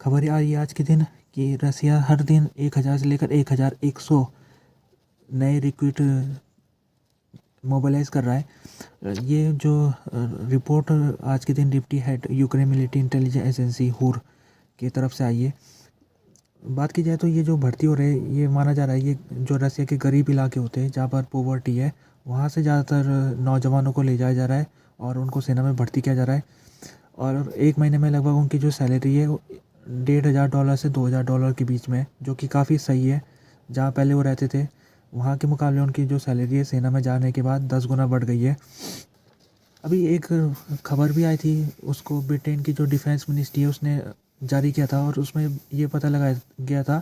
खबर आ रही है आज के दिन कि रसिया हर दिन 1000 से लेकर 1100 नए रिक्रूट मोबिलाइज कर रहा है। ये जो रिपोर्ट आज के दिन deputy head Ukraine military intelligence agency हुर की तरफ से आई है। बात की जाए तो ये जो भर्ती हो रहे हैं, ये माना जा रहा है ये जो रसिया के गरीब इलाके होते हैं जहाँ पर पोवर्टी है, वहाँ से ज़्यादातर नौजवानों को ले जाया जा रहा है और उनको सेना में भर्ती किया जा रहा है। और एक महीने में लगभग उनकी जो सैलरी है वो $1500 से $2000 के बीच में है, जो कि काफ़ी सही है। जहाँ पहले वो रहते थे वहाँ के मुकाबले उनकी जो सैलरी है सेना में जाने के बाद 10 गुना बढ़ गई है। अभी एक खबर भी आई थी, उसको ब्रिटेन की जो डिफेंस मिनिस्ट्री है उसने जारी किया था और उसमें ये पता लगाया गया था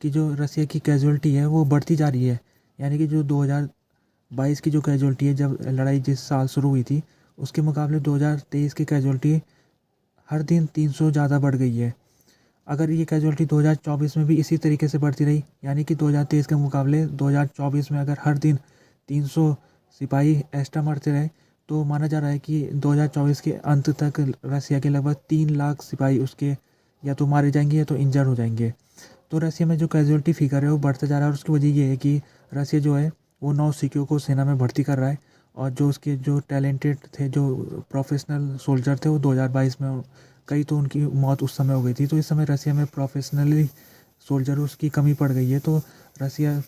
कि जो रसिया की कैजुअल्टी है वो बढ़ती जा रही है। यानी कि जो 2022 की जो कैजुअल्टी है, जब लड़ाई जिस साल शुरू हुई थी, उसके मुकाबले 2023 की कैजुअल्टी हर दिन 300 ज़्यादा बढ़ गई है। अगर ये कैजुअल्टी 2024 में भी इसी तरीके से बढ़ती रही, यानी कि 2023 के मुकाबले 2024 में अगर हर दिन 300 सिपाही एक्स्ट्रा मरते रहे, तो माना जा रहा है कि 2024 के अंत तक रसिया के लगभग 3 लाख सिपाही उसके या तो मारे जाएंगे या तो इंजर हो जाएंगे। तो रसिया में जो कैजुअल्टी फिगर है वो बढ़ता जा रहा है और उसकी वजह ये है कि रसिया जो है वो नौसिखियों को सेना में भर्ती कर रहा है। और जो उसके जो टैलेंटेड थे, जो प्रोफेशनल सोल्जर थे, वो 2022 में कई तो उनकी मौत उस समय हो गई थी। तो इस समय रसिया में प्रोफेशनली सोल्जर उसकी कमी पड़ गई है। तो रसिया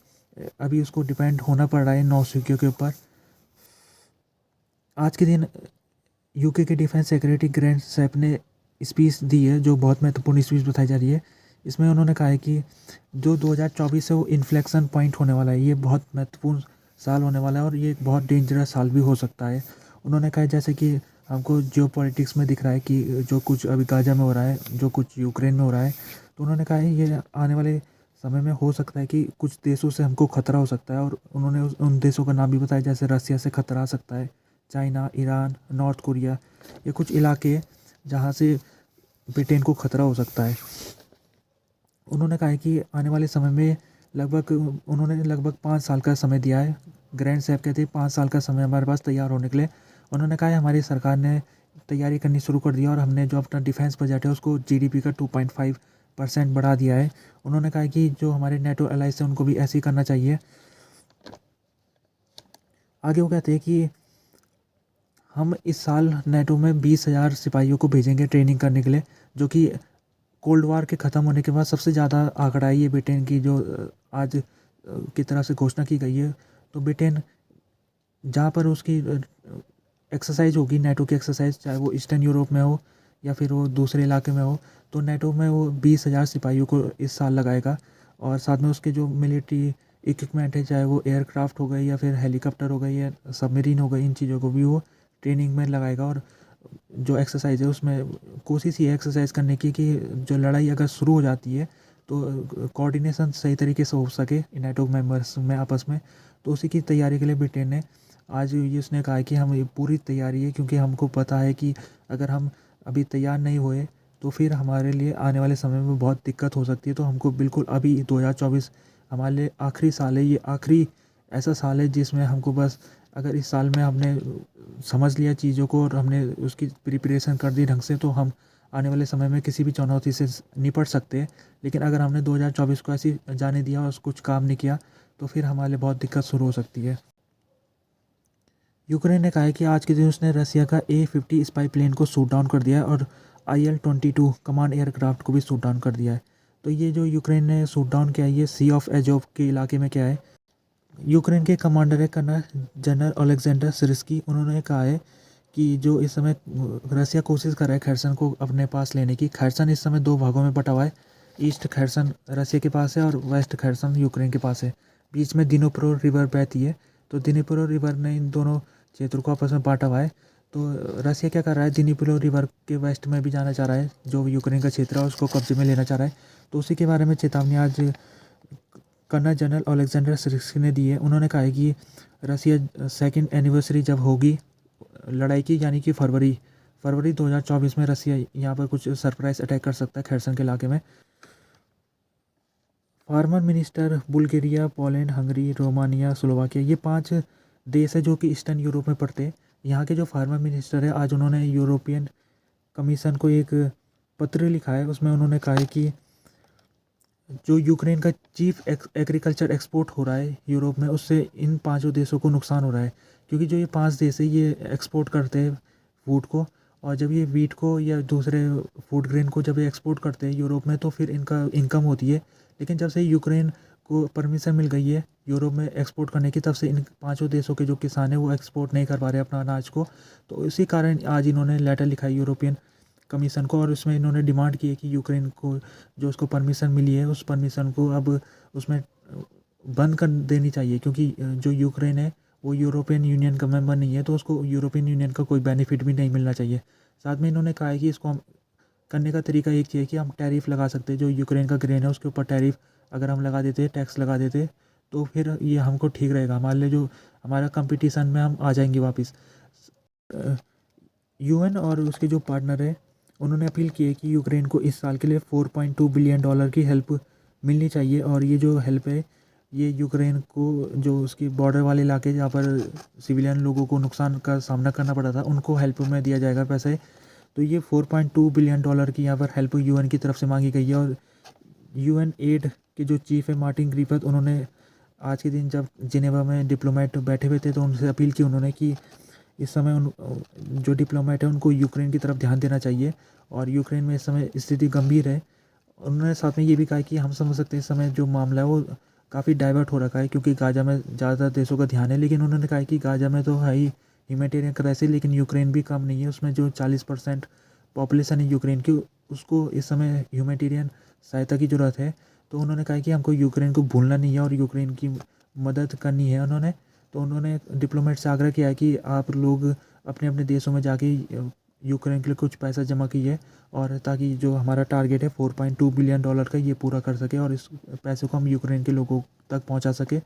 अभी उसको डिपेंड होना पड़ रहा है नौसिखियों के ऊपर। आज के दिन यूके के डिफेंस सेक्रेटरी ग्रैंड सैप ने स्पीच दी है, जो बहुत महत्वपूर्ण स्पीच बताई जा रही है। इसमें उन्होंने कहा है कि जो 2024 है वो इन्फ्लेक्शन पॉइंट होने वाला है, ये बहुत महत्वपूर्ण साल होने वाला है और ये एक बहुत डेंजरस साल भी हो सकता है। उन्होंने कहा जैसे कि हमको जियो पॉलिटिक्स में दिख रहा है कि जो कुछ अभी गाजा में हो रहा है, जो कुछ यूक्रेन में हो रहा है, तो उन्होंने कहा है ये आने वाले समय में हो सकता है कि कुछ देशों से हमको खतरा हो सकता है। और उन्होंने उन देशों का नाम भी बताया, जैसे रसिया से खतरा आ सकता है, चाइना, ईरान, नॉर्थ कोरिया, ये कुछ इलाके हैं जहाँ से ब्रिटेन को खतरा हो सकता है। उन्होंने कहा है कि आने वाले समय में उन्होंने लगभग 5 साल का समय दिया है। ग्रैंड सैप कहते हैं 5 साल का समय हमारे पास तैयार होने के लिए। उन्होंने कहा है हमारी सरकार ने तैयारी करनी शुरू कर दी और हमने जो अपना डिफेंस बजट है उसको जीडीपी का 2.5% बढ़ा दिया है। उन्होंने कहा है कि जो हमारे नेटो एलाइज हैं उनको भी ऐसे ही करना चाहिए। आगे वो कहते हैं कि हम इस साल नेटो में 20,000 सिपाहियों को भेजेंगे ट्रेनिंग करने के लिए, जो कि कोल्ड वार के ख़त्म होने के बाद सबसे ज़्यादा आंकड़ा है ये ब्रिटेन की, जो आज की तरफ से घोषणा की गई है। तो ब्रिटेन जहाँ पर उसकी एक्सरसाइज होगी, नेटो की एक्सरसाइज, चाहे वो ईस्टर्न यूरोप में हो या फिर वो दूसरे इलाके में हो, तो नेटो में वो 20,000 सिपाहियों को इस साल लगाएगा। और साथ में उसके जो मिलिट्री इक्विपमेंट है, चाहे वो एयरक्राफ्ट हो गई या फिर हेलीकॉप्टर हो गई या सबमरीन हो गई, इन चीज़ों को भी वो ट्रेनिंग में लगाएगा। और जो एक्सरसाइज है उसमें कोशिश ये एक्सरसाइज करने की कि जो लड़ाई अगर शुरू हो जाती है तो कोऑर्डिनेशन सही तरीके से हो सके नेटो मेंबर्स में आपस में। तो उसी की तैयारी के लिए ब्रिटेन ने आज ये उसने कहा है कि हम ये पूरी तैयारी है, क्योंकि हमको पता है कि अगर हम अभी तैयार नहीं हुए तो फिर हमारे लिए आने वाले समय में बहुत दिक्कत हो सकती है। तो हमको बिल्कुल अभी 2024 हमारे लिए आखिरी साल है, ये आखिरी ऐसा साल है जिसमें हमको बस, अगर इस साल में हमने समझ लिया चीज़ों को और हमने उसकी प्रिपरेशन कर दी ढंग से, तो हम आने वाले समय में किसी भी चुनौती से निपट सकते हैं। लेकिन अगर हमने 2024 को ऐसे ही जाने दिया और कुछ काम नहीं किया तो फिर हमारे लिए बहुत दिक्कत शुरू हो सकती है। यूक्रेन ने कहा है कि आज के दिन उसने रसिया का A-50 स्पाई प्लेन को शूट डाउन कर दिया है और IL-22 कमांड एयरक्राफ्ट को भी शूट डाउन कर दिया है। तो ये जो यूक्रेन ने शूट डाउन किया है ये सी ऑफ एजोव के इलाके में क्या है। यूक्रेन के कमांडर है कर्नल जनरल ओलेक्जेंडर सिर्स्की। उन्होंने कहा है कि जो इस समय रसिया कोशिश कर रहा है खैरसन को अपने पास लेने की। खैरसन इस समय 2 भागों में बटा हुआ है। ईस्ट खैरसन रसिया के पास है और वेस्ट खैरसन यूक्रेन के पास है। बीच में दिनीप्रो रिवर बहती है, तो दिनीप्रो रिवर ने इन दोनों क्षेत्र को आपस में बांटा हुआ है। तो रसिया क्या कर रहा है, दिनीप्रो रिवर के वेस्ट में भी जाना चाह रहा है, जो यूक्रेन का क्षेत्र है उसको कब्जे में लेना चाह रहा है। तो उसी के बारे में चेतावनी आज कर्नल जनरल ओलेक्जेंडर सिर्स्की ने दी है। उन्होंने कहा है कि रसिया सेकेंड एनिवर्सरी जब होगी लड़ाई की, यानी कि फरवरी 2024 में रसिया यहाँ पर कुछ सरप्राइज अटैक कर सकता है खैरसन के इलाके में। Farmer minister Bulgaria, Poland, Hungary, Romania, Slovakia, ये 5 देश है जो कि ईस्टर्न यूरोप में पड़ते हैं। यहाँ के जो फार्मर मिनिस्टर है आज उन्होंने यूरोपियन कमीशन को एक पत्र लिखा है, उसमें उन्होंने कहा है कि जो यूक्रेन का चीफ एग्रीकल्चर एक्सपोर्ट हो रहा है यूरोप में, उससे इन पांचों देशों को नुकसान हो रहा है, क्योंकि जो ये 5 देश है ये एक्सपोर्ट करते हैं फूड को, और जब ये वीट को या दूसरे फूड ग्रेन को जब ये एक्सपोर्ट करते हैं यूरोप में, तो फिर इनका इनकम होती है। लेकिन जब से यूक्रेन को परमिशन मिल गई है यूरोप में एक्सपोर्ट करने की, तब से इन पाँचों देशों के जो किसान हैं वो एक्सपोर्ट नहीं कर पा रहे अपना अनाज को। तो इसी कारण आज इन्होंने लेटर लिखा है यूरोपियन कमीशन को, और उसमें इन्होंने डिमांड की है कि यूक्रेन को जो उसको परमिशन मिली है उस परमिशन को अब उसमें बंद कर देनी चाहिए, क्योंकि जो यूक्रेन है वो यूरोपियन यूनियन का मेंबर नहीं है, तो उसको यूरोपियन यूनियन का कोई बेनिफिट भी नहीं मिलना चाहिए। साथ में इन्होंने कहा है कि इसको हम करने का तरीका एक ही है कि हम टैरिफ लगा सकते हैं, जो यूक्रेन का ग्रेन है उसके ऊपर टैरिफ अगर हम लगा देते, टैक्स लगा देते, तो फिर ये हमको ठीक रहेगा, हमारे लिए जो हमारा कंपटीशन में हम आ जाएंगे वापस। यूएन और उसके जो पार्टनर है उन्होंने अपील की है कि यूक्रेन को इस साल के लिए $4.2 बिलियन की हेल्प मिलनी चाहिए, और ये जो हेल्प है ये यूक्रेन को जो उसकी बॉर्डर वाले इलाके जहाँ पर सिविलियन लोगों को नुकसान का सामना करना पड़ा था उनको हेल्प में दिया जाएगा पैसे। तो ये $4.2 बिलियन की यहाँ पर हेल्प यूएन की तरफ से मांगी गई है। और यूएन एड के जो चीफ़ है मार्टिन ग्रिफिथ, उन्होंने आज के दिन जब जिनेवा में डिप्लोमेट बैठे हुए थे तो उनसे अपील की उन्होंने कि इस समय उन जो डिप्लोमेट है उनको यूक्रेन की तरफ ध्यान देना चाहिए, और यूक्रेन में इस समय स्थिति गंभीर है। उन्होंने साथ में ये भी कहा कि हम समझ सकते हैं इस समय जो मामला है वो काफ़ी डाइवर्ट हो रखा है, क्योंकि गाजा में ज़्यादा देशों का ध्यान है, लेकिन उन्होंने कहा कि गाजा में तो है ही ह्यूमैनिटेरियन क्राइसिस, लेकिन यूक्रेन भी कम नहीं है, उसमें जो 40% पॉपुलेशन है यूक्रेन की उसको इस समय ह्यूमैनिटेरियन सहायता की ज़रूरत है। तो उन्होंने कहा कि हमको यूक्रेन को भूलना नहीं है और यूक्रेन की मदद करनी है उन्होंने। तो उन्होंने डिप्लोमेट से आग्रह किया है कि आप लोग अपने अपने देशों में जाके यूक्रेन के लिए कुछ पैसा जमा कीजिए, और ताकि जो हमारा टारगेट है $4.2 बिलियन का ये पूरा कर सके और इस पैसे को हम यूक्रेन के लोगों तक पहुंचा सके।